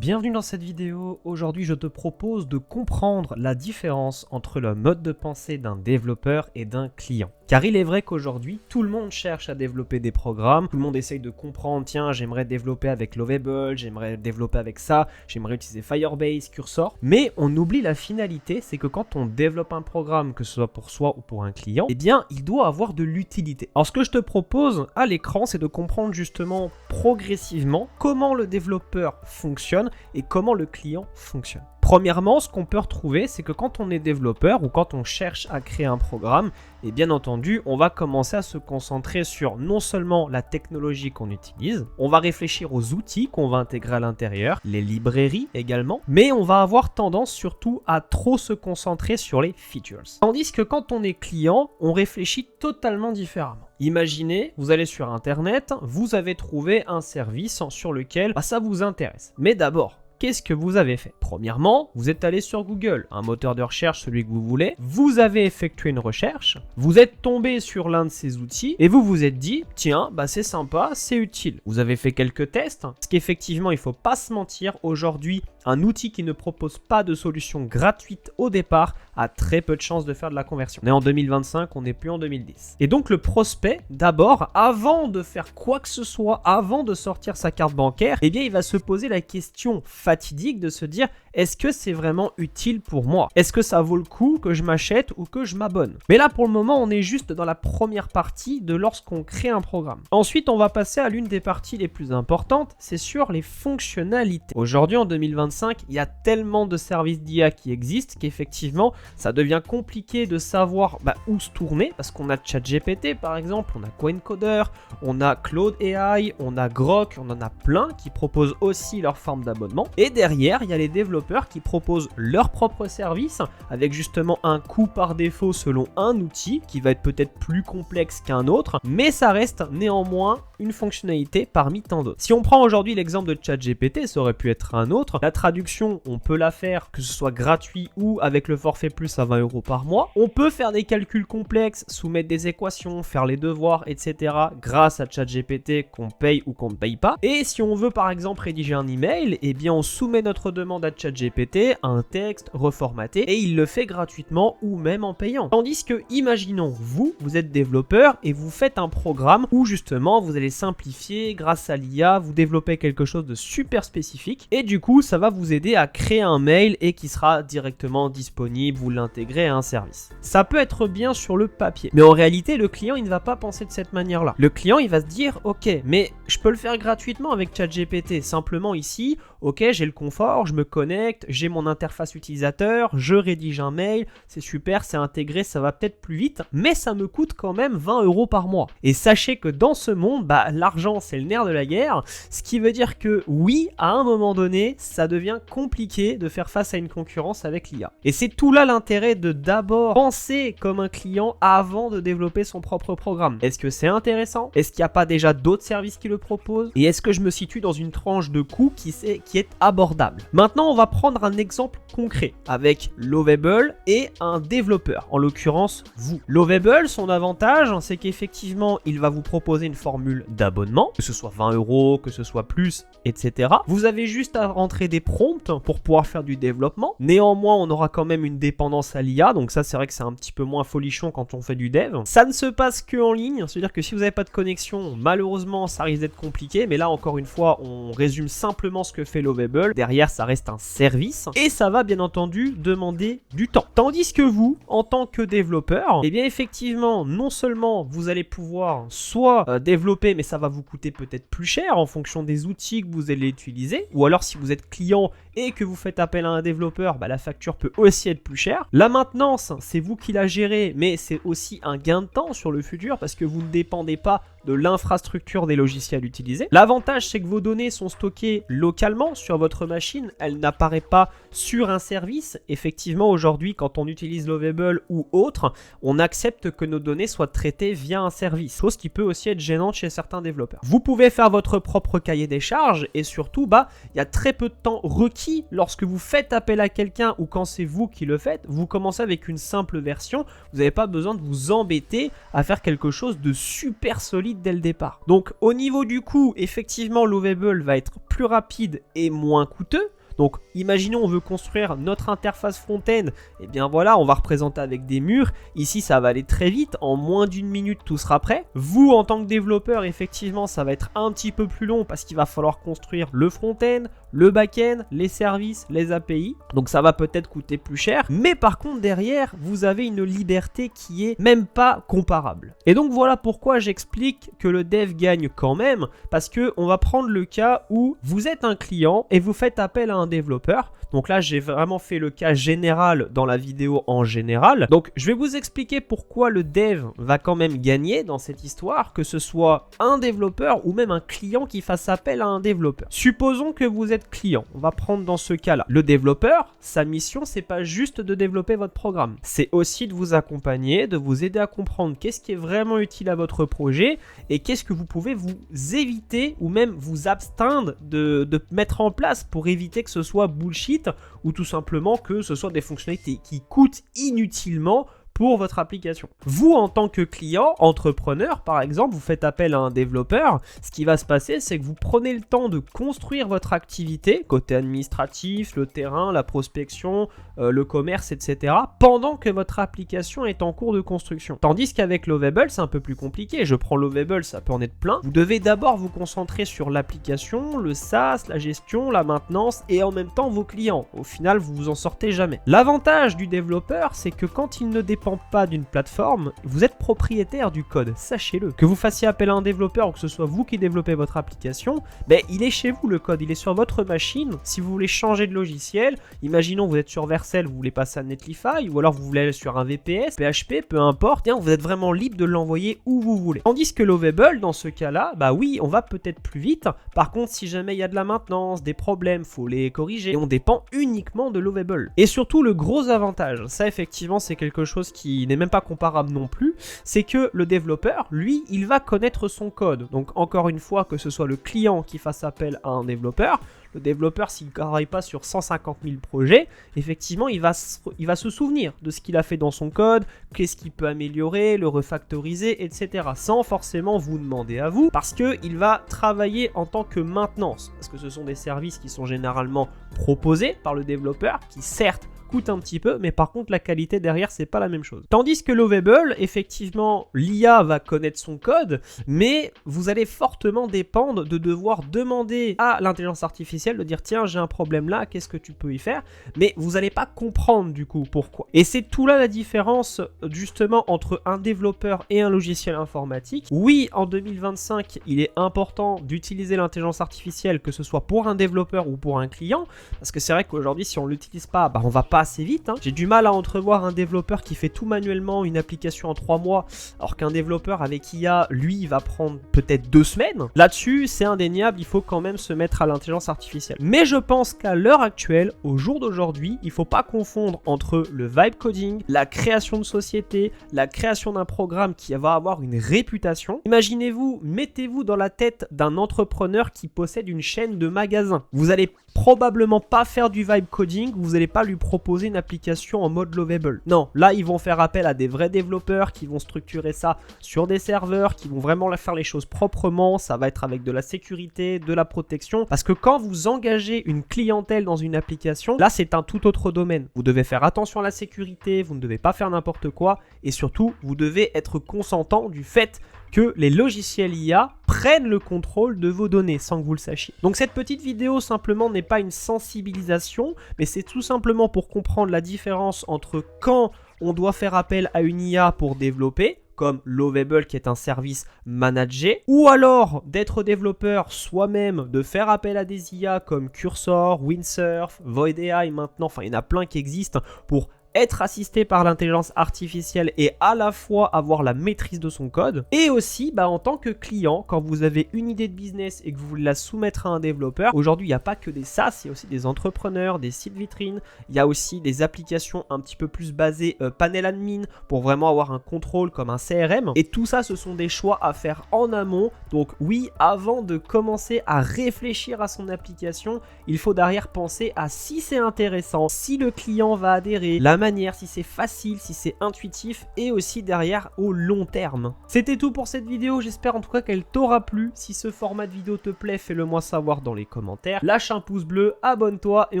Bienvenue dans cette vidéo. Aujourd'hui, je te propose de comprendre la différence entre le mode de pensée d'un développeur et d'un client. Car il est vrai qu'aujourd'hui, tout le monde cherche à développer des programmes, tout le monde essaye de comprendre, tiens, j'aimerais développer avec Lovable, j'aimerais développer avec ça, j'aimerais utiliser Firebase, Cursor, mais on oublie la finalité, c'est que quand on développe un programme, que ce soit pour soi ou pour un client, eh bien, il doit avoir de l'utilité. Alors, ce que je te propose à l'écran, c'est de comprendre justement progressivement comment le développeur fonctionne et comment le client fonctionne. Premièrement, ce qu'on peut retrouver, c'est que quand on est développeur ou quand on cherche à créer un programme, et bien entendu, on va commencer à se concentrer sur non seulement la technologie qu'on utilise, on va réfléchir aux outils qu'on va intégrer à l'intérieur, les librairies également, mais on va avoir tendance surtout à trop se concentrer sur les features. Tandis que quand on est client, on réfléchit totalement différemment. Imaginez, vous allez sur Internet, vous avez trouvé un service sur lequel ça vous intéresse. Mais d'abord, qu'est-ce que vous avez fait? Premièrement, vous êtes allé sur Google, un moteur de recherche, celui que vous voulez. Vous avez effectué une recherche, vous êtes tombé sur l'un de ces outils et vous vous êtes dit, tiens, c'est sympa, c'est utile. Vous avez fait quelques tests, parce qu'effectivement, il ne faut pas se mentir, aujourd'hui, un outil qui ne propose pas de solution gratuite au départ a très peu de chances de faire de la conversion. On est en 2025, on n'est plus en 2010. Et donc le prospect, d'abord, avant de faire quoi que ce soit, avant de sortir sa carte bancaire, eh bien il va se poser la question fatidique de se dire, est-ce que c'est vraiment utile pour moi? Est-ce que ça vaut le coup que je m'achète ou que je m'abonne? Mais là, pour le moment, on est juste dans la première partie de lorsqu'on crée un programme. Ensuite, on va passer à l'une des parties les plus importantes, c'est sur les fonctionnalités. Aujourd'hui, en 2025, il y a tellement de services d'IA qui existent qu'effectivement, ça devient compliqué de savoir où se tourner, parce qu'on a ChatGPT par exemple, on a Coencoder, on a Claude AI, on a Grok, on en a plein qui proposent aussi leur forme d'abonnement. Et derrière, il y a les développeurs qui proposent leur propre service avec justement un coût par défaut selon un outil qui va être peut-être plus complexe qu'un autre, mais ça reste néanmoins une fonctionnalité parmi tant d'autres. Si on prend aujourd'hui l'exemple de ChatGPT, ça aurait pu être un autre. La traduction, on peut la faire que ce soit gratuit ou avec le forfait plus à 20 € par mois. On peut faire des calculs complexes, soumettre des équations, faire les devoirs, etc. grâce à ChatGPT qu'on paye ou qu'on ne paye pas. Et si on veut par exemple rédiger un email, eh bien on soumet notre demande à ChatGPT, un texte reformaté et il le fait gratuitement ou même en payant. Tandis que, imaginons, vous êtes développeur et vous faites un programme où justement vous allez simplifier grâce à l'IA, vous développez quelque chose de super spécifique et du coup ça va vous aider à créer un mail et qui sera directement disponible, vous l'intégrez à un service. Ça peut être bien sur le papier, mais en réalité le client il ne va pas penser de cette manière-là. Le client il va se dire ok, mais je peux le faire gratuitement avec ChatGPT, simplement ici, ok, j'ai le confort, je me connecte, j'ai mon interface utilisateur, je rédige un mail, c'est super, c'est intégré, ça va peut-être plus vite, mais ça me coûte quand même 20 € par mois. Et sachez que dans ce monde, l'argent c'est le nerf de la guerre, ce qui veut dire que oui, à un moment donné, ça devient compliqué de faire face à une concurrence avec l'IA. Et c'est tout là l'intérêt de d'abord penser comme un client avant de développer son propre programme. Est-ce que c'est intéressant? Est-ce qu'il n'y a pas déjà d'autres services qui le proposent? Et est-ce que je me situe dans une tranche de coût qui est abordable? Maintenant, on va prendre un exemple concret avec Lovable et un développeur, en l'occurrence vous. Lovable, son avantage, c'est qu'effectivement, il va vous proposer une formule d'abonnement, que ce soit 20 €, que ce soit plus, etc. Vous avez juste à rentrer des prompts pour pouvoir faire du développement. Néanmoins, on aura quand même une dépendance à l'IA, donc ça, c'est vrai que c'est un petit peu moins folichon quand on fait du dev. Ça ne se passe que en ligne, c'est-à-dire que si vous n'avez pas de connexion, malheureusement, ça risque d'être compliqué, mais là, encore une fois, on résume simplement ce que fait Lovable. Derrière, ça reste un service et ça va bien entendu demander du temps. Tandis que vous, en tant que développeur, eh bien effectivement, non seulement vous allez pouvoir soit développer, mais ça va vous coûter peut-être plus cher en fonction des outils que vous allez utiliser, ou alors si vous êtes client et que vous faites appel à un développeur, la facture peut aussi être plus chère. La maintenance, c'est vous qui la gérez, mais c'est aussi un gain de temps sur le futur parce que vous ne dépendez pas de l'infrastructure des logiciels utilisés. L'avantage, c'est que vos données sont stockées localement sur votre machine, elles n'apparaissent pas sur un service. Effectivement, aujourd'hui, quand on utilise Lovable ou autre, on accepte que nos données soient traitées via un service, chose qui peut aussi être gênante chez certains développeurs. Vous pouvez faire votre propre cahier des charges et surtout, il y a très peu de temps requis lorsque vous faites appel à quelqu'un ou quand c'est vous qui le faites. Vous commencez avec une simple version, vous n'avez pas besoin de vous embêter à faire quelque chose de super solide dès le départ. Donc au niveau du coût, effectivement Lovable va être plus plus rapide et moins coûteux. Donc imaginons on veut construire notre interface front-end, et bien voilà, on va représenter avec des murs. Ici ça va aller très vite, en moins d'1 minute tout sera prêt. Vous en tant que développeur, effectivement ça va être un petit peu plus long parce qu'il va falloir construire le front-end, le back-end, les services, les API. Donc ça va peut-être coûter plus cher, mais par contre derrière vous avez une liberté qui est même pas comparable. Et donc voilà pourquoi j'explique que le dev gagne quand même, parce que on va prendre le cas où vous êtes un client et vous faites appel à un développeur. Donc là, j'ai vraiment fait le cas général dans la vidéo en général. Donc je vais vous expliquer pourquoi le dev va quand même gagner dans cette histoire, que ce soit un développeur ou même un client qui fasse appel à un développeur. Supposons que vous êtes client. On va prendre dans ce cas-là. Le développeur, sa mission, c'est pas juste de développer votre programme. C'est aussi de vous accompagner, de vous aider à comprendre qu'est-ce qui est vraiment utile à votre projet et qu'est-ce que vous pouvez vous éviter ou même vous absteindre de mettre en place pour éviter que ce soit bullshit ou tout simplement que ce soit des fonctionnalités qui coûtent inutilement pour votre application. Vous, en tant que client, entrepreneur par exemple, vous faites appel à un développeur, ce qui va se passer, c'est que vous prenez le temps de construire votre activité, côté administratif, le terrain, la prospection, le commerce, etc., pendant que votre application est en cours de construction. Tandis qu'avec Lovable, c'est un peu plus compliqué. Je prends Lovable, ça peut en être plein. Vous devez d'abord vous concentrer sur l'application, le SaaS, la gestion, la maintenance et en même temps vos clients. Au final, vous vous en sortez jamais. L'avantage du développeur, c'est que quand il ne dépend pas d'une plateforme, vous êtes propriétaire du code, sachez-le. Que vous fassiez appel à un développeur ou que ce soit vous qui développez votre application, il est chez vous le code, il est sur votre machine. Si vous voulez changer de logiciel, imaginons vous êtes sur Vercel, vous voulez passer à Netlify ou alors vous voulez aller sur un VPS, PHP, peu importe, vous êtes vraiment libre de l'envoyer où vous voulez. Tandis que Lovable, dans ce cas-là, oui, on va peut-être plus vite. Par contre, si jamais il y a de la maintenance, des problèmes, faut les corriger et on dépend uniquement de Lovable. Et surtout, le gros avantage, ça effectivement, c'est quelque chose qui n'est même pas comparable non plus, c'est que le développeur, lui, il va connaître son code. Donc encore une fois, que ce soit le client qui fasse appel à un développeur, le développeur, s'il ne travaille pas sur 150 000 projets, effectivement, il va se souvenir de ce qu'il a fait dans son code, qu'est-ce qu'il peut améliorer, le refactoriser, etc. Sans forcément vous demander à vous, parce qu'il va travailler en tant que maintenance. Parce que ce sont des services qui sont généralement proposés par le développeur, qui certes coûte un petit peu, mais par contre la qualité derrière c'est pas la même chose. Tandis que Lovable, effectivement, l'IA va connaître son code, mais vous allez fortement dépendre de devoir demander à l'intelligence artificielle de dire tiens j'ai un problème là, qu'est-ce que tu peux y faire, mais vous n'allez pas comprendre du coup pourquoi. Et c'est tout là la différence justement entre un développeur et un logiciel informatique. Oui, en 2025 il est important d'utiliser l'intelligence artificielle, que ce soit pour un développeur ou pour un client, parce que c'est vrai qu'aujourd'hui si on l'utilise pas, on va pas assez vite. J'ai du mal à entrevoir un développeur qui fait tout manuellement, une application en 3 mois, alors qu'un développeur avec IA, lui, il va prendre peut-être 2 semaines. Là-dessus, c'est indéniable, il faut quand même se mettre à l'intelligence artificielle. Mais je pense qu'à l'heure actuelle, au jour d'aujourd'hui, il faut pas confondre entre le vibe coding, la création de société, la création d'un programme qui va avoir une réputation. Imaginez-vous, mettez-vous dans la tête d'un entrepreneur qui possède une chaîne de magasins. Vous allez probablement pas faire du vibe coding, vous n'allez pas lui proposer une application en mode Lovable. Non, là ils vont faire appel à des vrais développeurs qui vont structurer ça sur des serveurs, qui vont vraiment faire les choses proprement, ça va être avec de la sécurité, de la protection, parce que quand vous engagez une clientèle dans une application, là c'est un tout autre domaine. Vous devez faire attention à la sécurité, vous ne devez pas faire n'importe quoi, et surtout vous devez être consentant du fait que les logiciels IA prennent le contrôle de vos données sans que vous le sachiez. Donc cette petite vidéo simplement n'est pas une sensibilisation, mais c'est tout simplement pour comprendre la différence entre quand on doit faire appel à une IA pour développer, comme Lovable qui est un service managé, ou alors d'être développeur soi-même, de faire appel à des IA comme Cursor, Windsurf, Void AI maintenant, il y en a plein qui existent pour être assisté par l'intelligence artificielle et à la fois avoir la maîtrise de son code. Et aussi, en tant que client, quand vous avez une idée de business et que vous voulez la soumettre à un développeur, aujourd'hui, il n'y a pas que des SaaS, il y a aussi des entrepreneurs, des sites vitrines, il y a aussi des applications un petit peu plus basées panel admin pour vraiment avoir un contrôle comme un CRM. Et tout ça, ce sont des choix à faire en amont. Donc oui, avant de commencer à réfléchir à son application, il faut derrière penser à si c'est intéressant, si le client va adhérer, la manière, si c'est facile, si c'est intuitif et aussi derrière au long terme. C'était tout pour cette vidéo, j'espère en tout cas qu'elle t'aura plu. Si ce format de vidéo te plaît, fais-le moi savoir dans les commentaires. Lâche un pouce bleu, abonne-toi et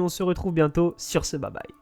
on se retrouve bientôt sur ce bye bye.